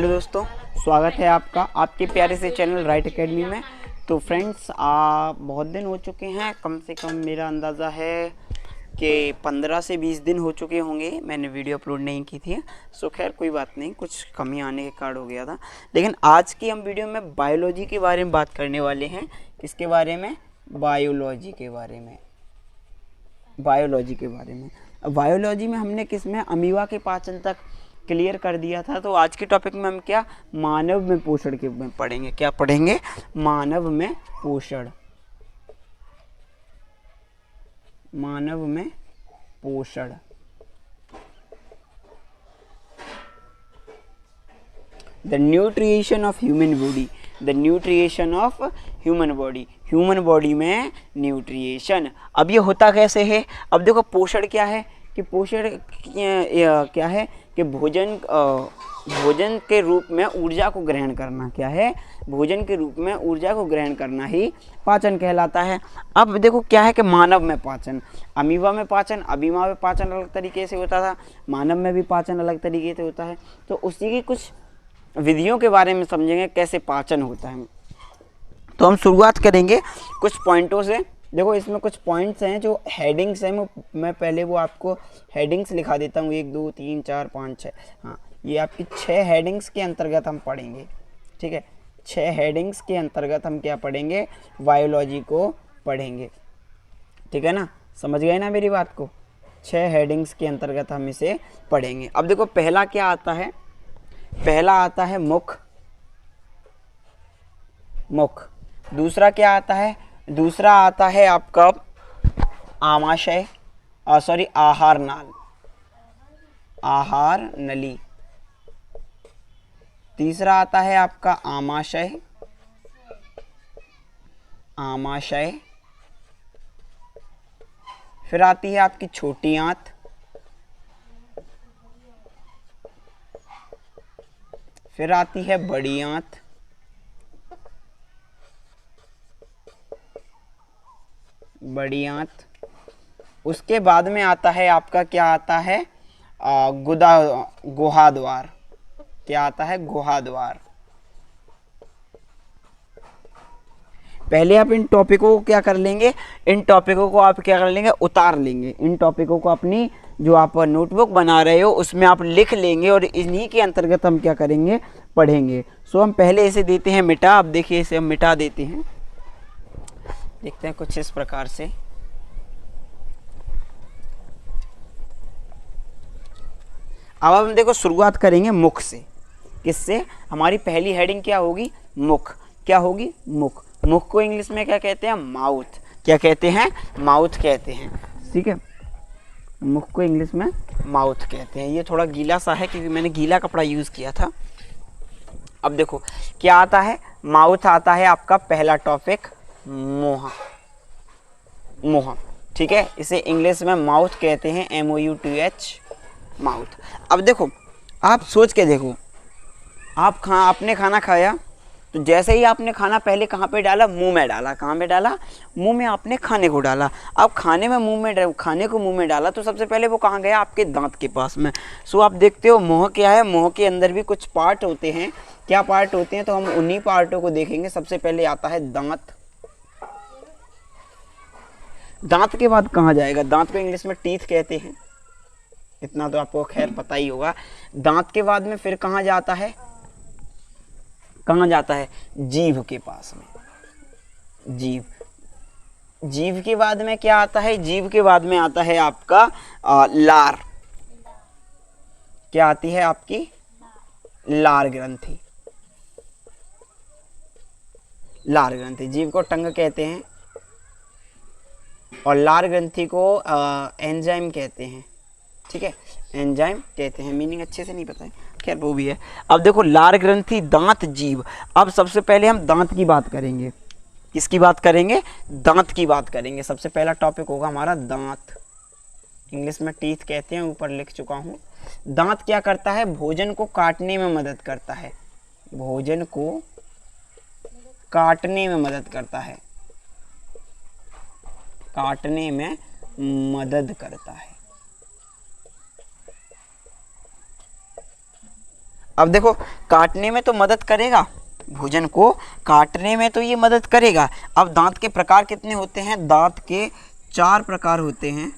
Hello दोस्तों, स्वागत है आपका आपके प्यारे से चैनल राइट एकेडमी में। तो फ्रेंड्स, बहुत दिन हो चुके हैं, कम से कम मेरा अंदाज़ा है कि 15 से 20 दिन हो चुके होंगे मैंने वीडियो अपलोड नहीं की थी। सो खैर कोई बात नहीं, कुछ कमी आने के कारण हो गया था। लेकिन आज की हम वीडियो में बायोलॉजी के बारे में बात करने वाले हैं। किसके बारे में? बायोलॉजी के बारे में। बायोलॉजी के बारे में बायोलॉजी में हमने किसमें अमीबा के पाचन तक क्लियर कर दिया था। तो आज के टॉपिक में हम क्या मानव में पोषण के में पढ़ेंगे। क्या पढ़ेंगे? मानव में पोषण। मानव में पोषण। The nutrition of human body. The nutrition of human body. Human body में न्यूट्रिएशन। अब ये होता कैसे है? अब देखो, पोषण क्या है कि पोषण क्या है कि भोजन के रूप में ऊर्जा को ग्रहण करना। क्या है? भोजन के रूप में ऊर्जा को ग्रहण करना ही पाचन कहलाता है। अब देखो क्या है कि मानव में पाचन, अमीबा में पाचन, अमीबा में पाचन अलग तरीके से होता था, मानव में भी पाचन अलग तरीके से होता है। तो उसी की कुछ विधियों के बारे में समझेंगे, कैसे पाचन होता है। तो हम शुरुआत करेंगे कुछ पॉइंटों से। देखो, इसमें कुछ पॉइंट्स हैं जो हेडिंग्स हैं। मैं पहले वो आपको हेडिंग्स लिखा देता हूँ, 1 2 3 4 5 6। हाँ, ये आपकी 6 हेडिंग्स के अंतर्गत हम पढ़ेंगे। ठीक है, 6 हेडिंग्स के अंतर्गत हम क्या पढ़ेंगे? बायोलॉजी को पढ़ेंगे। ठीक है ना, समझ गए ना मेरी बात को? 6 हेडिंग्स के अंतर्गत हम इसे पढ़ेंगे। अब देखो, पहला क्या आता है? पहला आता है मुख। मुख। दूसरा क्या आता है? दूसरा आता है आपका आमाशय, आहार नाल, आहार नली। तीसरा आता है आपका आमाशय, आमाशय। फिर आती है आपकी छोटी आंत, फिर आती है बड़ी आंत, बड़ी आंत। उसके बाद में आता है आपका क्या आता है? गुहाद्वार। क्या आता है? गुहाद्वार। पहले आप इन टॉपिकों को क्या कर लेंगे? इन टॉपिकों को आप क्या कर लेंगे? उतार लेंगे। इन टॉपिकों को अपनी जो आप नोटबुक बना रहे हो उसमें आप लिख लेंगे और इन्हीं के अंतर्गत हम क्या करेंगे? पढ़ेंगे। सो हम पहले इसे देते हैं मिटा। अब देखिए, इसे हम मिटा देते हैं। देखते हैं कुछ इस प्रकार से। अब हम देखो शुरुआत करेंगे मुख से। किससे? हमारी पहली हेडिंग क्या होगी? मुख। क्या होगी? मुख। मुख को इंग्लिश में क्या कहते हैं? माउथ। क्या कहते हैं? माउथ कहते हैं। ठीक है, मुख को इंग्लिश में माउथ कहते हैं। ये थोड़ा गीला सा है क्योंकि मैंने गीला कपड़ा यूज किया था। अब देखो क्या आता है? माउथ आता है आपका पहला टॉपिक, मुंह। मुंह। ठीक है, इसे इंग्लिश में माउथ कहते हैं, MOUTH, माउथ। अब देखो, आप सोच के देखो, आपने खाना खाया तो जैसे ही आपने खाना पहले कहाँ पे डाला? मुंह में डाला। कहाँ पे डाला? मुंह में आपने खाने को डाला। अब खाने को मुंह में डाला तो सबसे पहले वो कहाँ गया? आपके दांत के पास में। सो आप देखते हो मुंह क्या है? मुंह के अंदर भी कुछ पार्ट होते हैं। क्या पार्ट होते हैं? तो हम उन्हीं पार्टों को देखेंगे। सबसे पहले आता है दांत। दांत के बाद कहाँ जाएगा? दांत को इंग्लिश में टीथ कहते हैं, इतना तो आपको खैर पता ही होगा। दांत के बाद में फिर कहाँ जाता है? कहाँ जाता है? जीभ के पास में। जीभ। जीभ के बाद में क्या आता है? जीभ के बाद में आता है आपका लार। क्या आती है आपकी? लार ग्रंथि। लार ग्रंथि। जीभ को टंग कहते हैं और लार ग्रंथि को एंजाइम कहते हैं। ठीक है, एंजाइम कहते हैं। मीनिंग अच्छे से नहीं पता है, खैर वो भी है। अब देखो, लार ग्रंथि, दांत, जीभ। अब सबसे पहले हम दांत की बात करेंगे। किसकी बात करेंगे? दांत की बात करेंगे। सबसे पहला टॉपिक होगा हमारा दांत। इंग्लिश में टीथ कहते हैं, ऊपर लिख चुका हूँ। दांत क्या करता है? भोजन को काटने में मदद करता है। भोजन को काटने में मदद करता है। काटने में मदद करता है। अब देखो काटने में तो मदद करेगा, भोजन को काटने में तो ये मदद करेगा। अब दांत के प्रकार कितने होते हैं? दांत के 4 प्रकार होते हैं,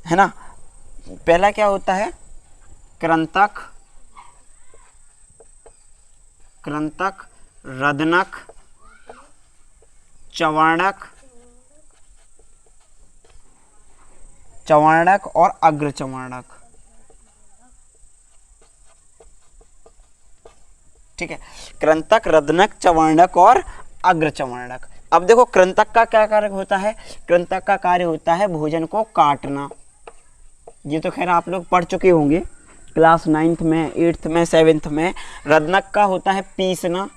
है ना। पहला क्या होता है? कृंतक, कृंतक, रदनक, चवर्णक, चवर्णक और अग्रचवर्णक। ठीक है, कृंतक, रदनक, चवर्णक और अग्रचवर्णक। अब देखो कृंतक का क्या कार्य होता है? कृंतक का कार्य होता है भोजन को काटना। ये तो खैर आप लोग पढ़ चुके होंगे क्लास 9th में, 8th में, 7th में। रदनक का होता है पीसना,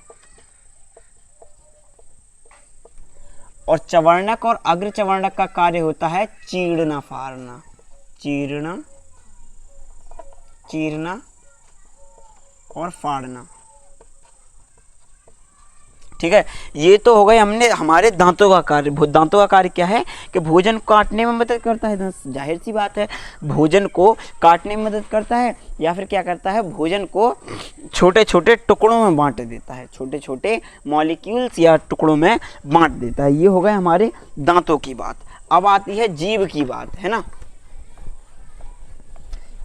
और चवर्णक और अग्रचवर्णक का कार्य होता है चीरना फाड़ना, चीरना, चीरना और फाड़ना। ठीक है, ये तो हो गए हमने हमारे दांतों का कार्य। दांतों का कार्य क्या है कि भोजन को काटने में मदद करता है। जाहिर सी बात है, भोजन को काटने में मदद करता है, या फिर क्या करता है? भोजन को छोटे छोटे टुकड़ों में बांट देता है, छोटे छोटे मॉलिक्यूल्स या टुकड़ों में बांट देता है। ये हो गए हमारे दांतों की बात। अब आती है जीभ की बात, है ना।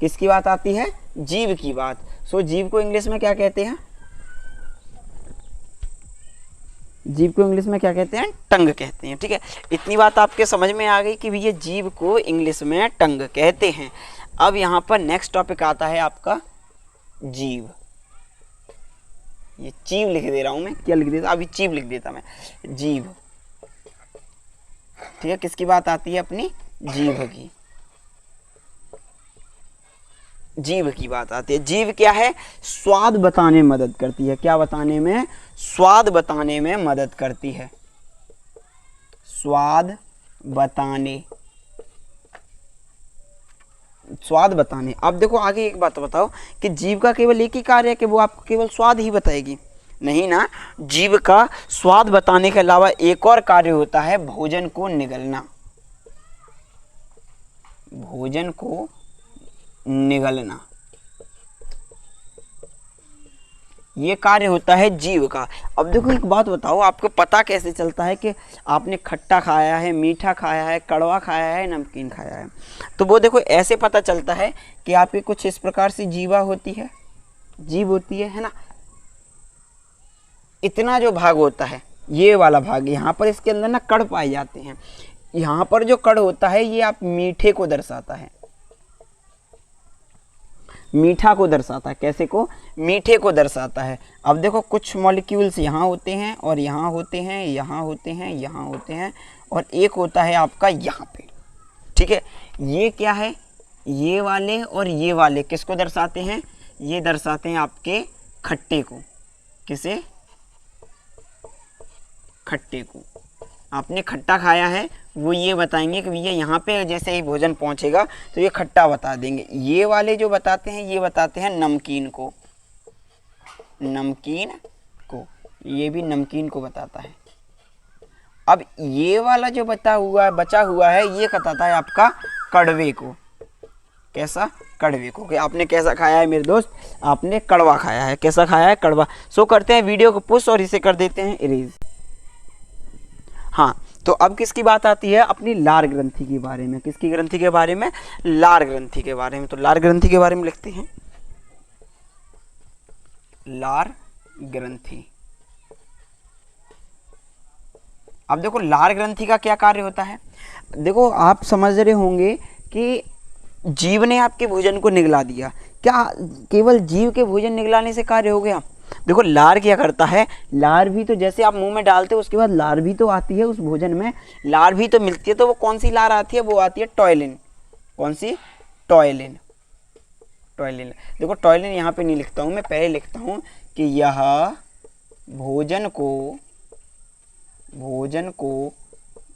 किसकी बात आती है? जीभ की बात। सो जीभ को इंग्लिश में क्या कहते हैं? जीभ को इंग्लिश में क्या कहते हैं? टंग कहते हैं। ठीक है, इतनी बात आपके समझ में आ गई कि भैया जीभ को इंग्लिश में टंग कहते हैं। अब यहाँ पर नेक्स्ट टॉपिक आता है आपका जीभ। ये चीव लिख दे रहा हूं मैं, क्या लिख देता? अभी चीव लिख देता मैं, जीभ। ठीक है, किसकी बात आती है? अपनी जीभ की, जीभ की बात आती है। जीभ क्या है? स्वाद बताने में मदद करती है। क्या बताने में? स्वाद बताने में मदद करती है, स्वाद बताने, स्वाद बताने। अब देखो आगे एक बात बताओ कि जीभ का केवल एक ही कार्य है कि वो आपको केवल स्वाद ही बताएगी? नहीं ना, जीभ का स्वाद बताने के अलावा एक और कार्य होता है भोजन को निगलना, भोजन को निगलना। ये कार्य होता है जीभ का। अब देखो एक बात बताओ, आपको पता कैसे चलता है कि आपने खट्टा खाया है, मीठा खाया है, कड़वा खाया है, नमकीन खाया है? तो वो देखो ऐसे पता चलता है कि आपकी कुछ इस प्रकार से जीवा होती है, जीभ होती है ना। इतना जो भाग होता है, ये वाला भाग, यहाँ पर इसके अंदर ना कड़ पाए जाते हैं। यहाँ पर जो कड़ होता है ये आप मीठे को दर्शाता है, मीठा को दर्शाता है। कैसे को? मीठे को दर्शाता है। अब देखो कुछ मॉलिक्यूल्स यहाँ होते हैं और यहाँ होते हैं, यहाँ होते हैं, यहाँ होते हैं, और एक होता है आपका यहाँ पे। ठीक है, ये क्या है? ये वाले और ये वाले किसको दर्शाते हैं? ये दर्शाते हैं आपके खट्टे को। किसे? खट्टे को। आपने खट्टा खाया है, वो ये बताएंगे कि भैया यहाँ पे जैसे ही भोजन पहुँचेगा तो ये खट्टा बता देंगे। ये वाले जो बताते हैं ये बताते हैं नमकीन को, नमकीन को, ये भी नमकीन को बताता है। अब ये वाला जो बचा हुआ है ये बताता है आपका कड़वे को। कैसा? कड़वे को। कि आपने कैसा खाया है मेरे दोस्त? आपने कड़वा खाया है। कैसा खाया है? कड़वा। सो करते हैं वीडियो को पुश और इसे कर देते हैं इरेज। हाँ, तो अब किसकी बात आती है? अपनी लार ग्रंथि के बारे में। किसकी ग्रंथि के बारे में? लार ग्रंथि के बारे में। तो लार ग्रंथि के बारे में लिखते हैं, लार ग्रंथि। अब देखो लार ग्रंथि का क्या कार्य होता है। देखो आप समझ रहे होंगे कि जीव ने आपके भोजन को निगला दिया। क्या केवल जीव के भोजन निगलाने से कार्य हो गया? देखो लार क्या करता है, लार भी तो जैसे आप मुंह में डालते हो उसके बाद लार भी तो आती है उस भोजन में, लार भी तो मिलती है। तो वो कौन सी लार आती है? वो आती है टॉयलिन। कौन सी? टॉयलिन। टॉयलिन। देखो टॉयलिन यहाँ पे नहीं लिखता हूँ मैं, पहले लिखता हूँ कि यह भोजन को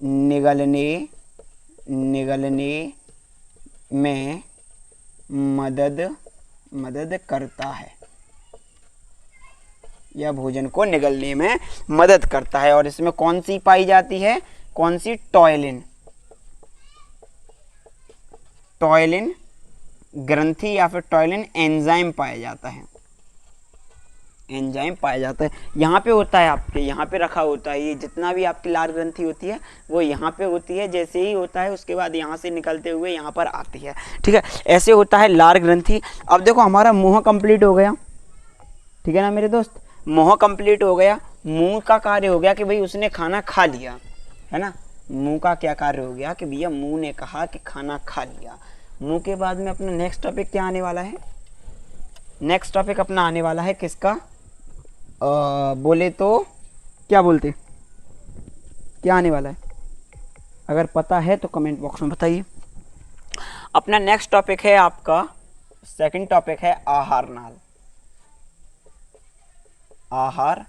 निगलने में मदद करता है। यह भोजन को निगलने में मदद करता है। और इसमें कौन सी पाई जाती है? कौन सी? टॉयलिन। टॉयलिन ग्रंथि या फिर टॉयलिन एंजाइम पाया जाता है, एंजाइम पाया जाता है। यहाँ पे होता है, आपके यहाँ पे रखा होता है, ये जितना भी आपकी लार ग्रंथि होती है वो यहाँ पे होती है, जैसे ही होता है उसके बाद यहाँ से निकलते हुए यहाँ पर आती है, ठीक है, ऐसे होता है लार ग्रंथि। अब देखो हमारा मुंह कंप्लीट हो गया, ठीक है ना मेरे दोस्त, मुंह कंप्लीट हो गया, मुंह का कार्य हो गया कि भाई उसने खाना खा लिया, है ना, मुंह का क्या कार्य हो गया कि भैया मुंह ने कहा कि खाना खा लिया। मुंह के बाद में अपना नेक्स्ट टॉपिक क्या आने वाला है, नेक्स्ट टॉपिक अपना आने वाला है किसका, बोले तो क्या बोलते, क्या आने वाला है, अगर पता है तो कमेंट बॉक्स में बताइए। अपना नेक्स्ट टॉपिक है आपका, सेकंड टॉपिक है आहार नाल, आहार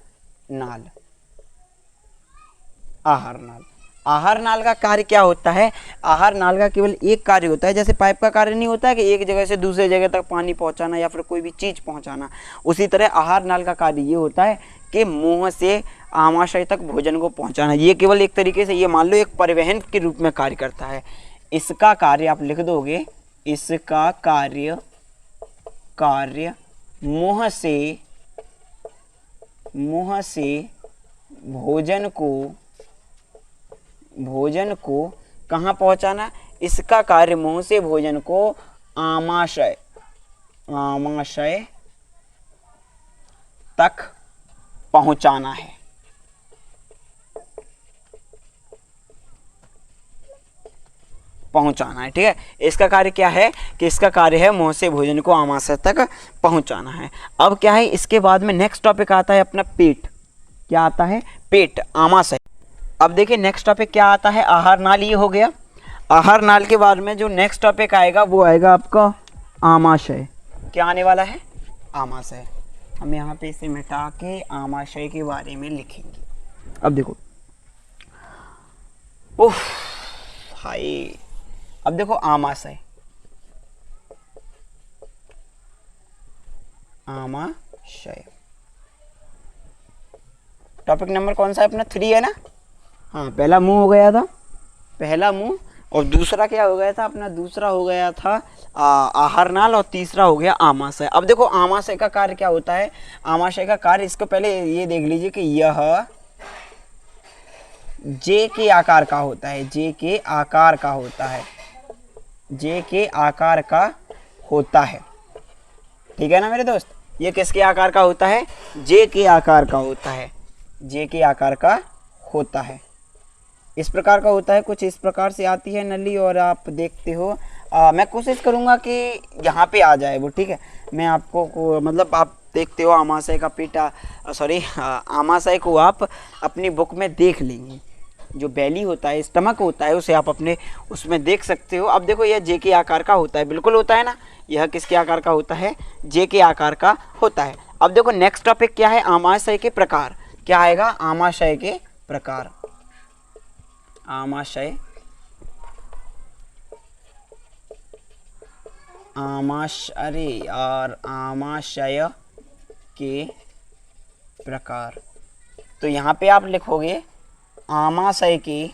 नाल, आहार नाल। आहार नाल का कार्य क्या होता है, आहार नाल का केवल एक कार्य होता है, जैसे पाइप का कार्य नहीं होता है कि एक जगह से दूसरे जगह तक पानी पहुंचाना या फिर कोई भी चीज़ पहुंचाना, उसी तरह आहार नाल का कार्य ये होता है कि मुंह से आमाशय तक भोजन को पहुंचाना। ये केवल एक तरीके से ये मान लो एक परिवहन के रूप में कार्य करता है। इसका कार्य आप लिख दोगे, इसका कार्य, कार्य मुंह से भोजन को कहाँ पहुँचाना, इसका कार्य मुंह से भोजन को आमाशय तक पहुँचाना है, पहुँचाना है, ठीक है। इसका कार्य क्या है कि इसका कार्य है मुंह से भोजन को आमाशय तक पहुँचाना है। अब क्या है, इसके बाद में नेक्स्ट टॉपिक आता है अपना पेट, क्या आता है, पेट, आमाशय। अब देखिए नेक्स्ट टॉपिक क्या आता है, आहार नाल, ये हो गया। आहार नाल के बाद में जो नेक्स्ट टॉपिक आएगा वो आएगा आपका आमाशय। क्या आने वाला है, आमाशय। हम यहाँ पे इसे मिटा के आमाशय के बारे में लिखेंगे। अब देखो, उफ हाय, अब देखो आमाशय, आमाशय टॉपिक नंबर कौन सा है अपना, 3 है ना। हाँ, पहला मुंह हो गया था, पहला मुंह, और दूसरा क्या हो गया था अपना, दूसरा हो गया था आहार नाल, और तीसरा हो गया आमाशय। अब देखो आमाशय का कार्य क्या होता है, आमाशय का कार्य, इसको पहले ये देख लीजिए कि यह जे के आकार का होता है, जे के आकार का होता है, जे के आकार का होता है, ठीक है ना मेरे दोस्त। ये किसके आकार का होता है, जे के आकार का होता है, जे के आकार का होता है, इस प्रकार का होता है, कुछ इस प्रकार से आती है नली, और आप देखते हो, मैं कोशिश करूँगा कि यहाँ पे आ जाए वो, ठीक है। मैं आपको को मतलब आप देखते हो आमाशय का पेटा, सॉरी आमाशय को आप अपनी बुक में देख लेंगे, जो बैली होता है, स्टमक होता है, उसे आप अपने उसमें देख सकते हो। अब देखो यह जे के आकार का होता है, बिल्कुल होता है ना, यह किसके आकार का होता है, जे के आकार का होता है। अब देखो नेक्स्ट टॉपिक क्या है, आमाशय के प्रकार, क्या आएगा, आमाशय के प्रकार, आमाशय, अरे यार, आमाशय के प्रकार, तो यहाँ पे आप लिखोगे आमाशय के,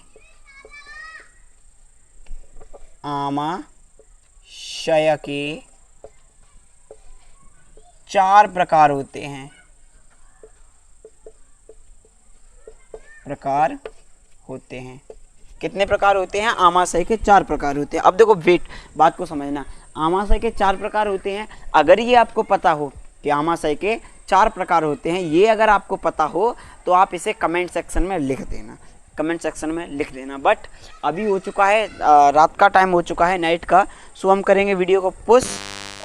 आमाशय के 4 प्रकार होते हैं, प्रकार होते हैं। कितने प्रकार होते हैं, आमाशय के 4 प्रकार होते हैं। अब देखो वेट, बात को समझना, आमाशय के 4 प्रकार होते हैं। अगर ये आपको पता हो कि आमाशय के 4 प्रकार होते हैं, ये अगर आपको पता हो तो आप इसे कमेंट सेक्शन में लिख देना, कमेंट सेक्शन में लिख देना। बट अभी हो चुका है, रात का टाइम हो चुका है, नाइट का, सो हम करेंगे वीडियो को पुश,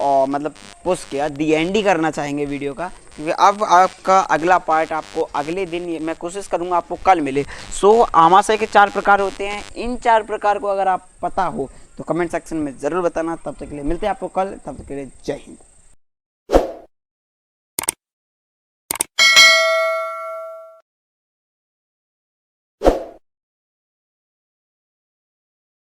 और मतलब पुश किया दी एंड ही करना चाहेंगे वीडियो का, क्योंकि अब आपका अगला पार्ट आपको अगले दिन, मैं कोशिश करूंगा आपको कल मिले। सो आमाशय के 4 प्रकार होते हैं, इन 4 प्रकार को अगर आप पता हो तो कमेंट सेक्शन में ज़रूर बताना। तब तक के लिए मिलते हैं आपको कल, तब तक के लिए जय हिंद।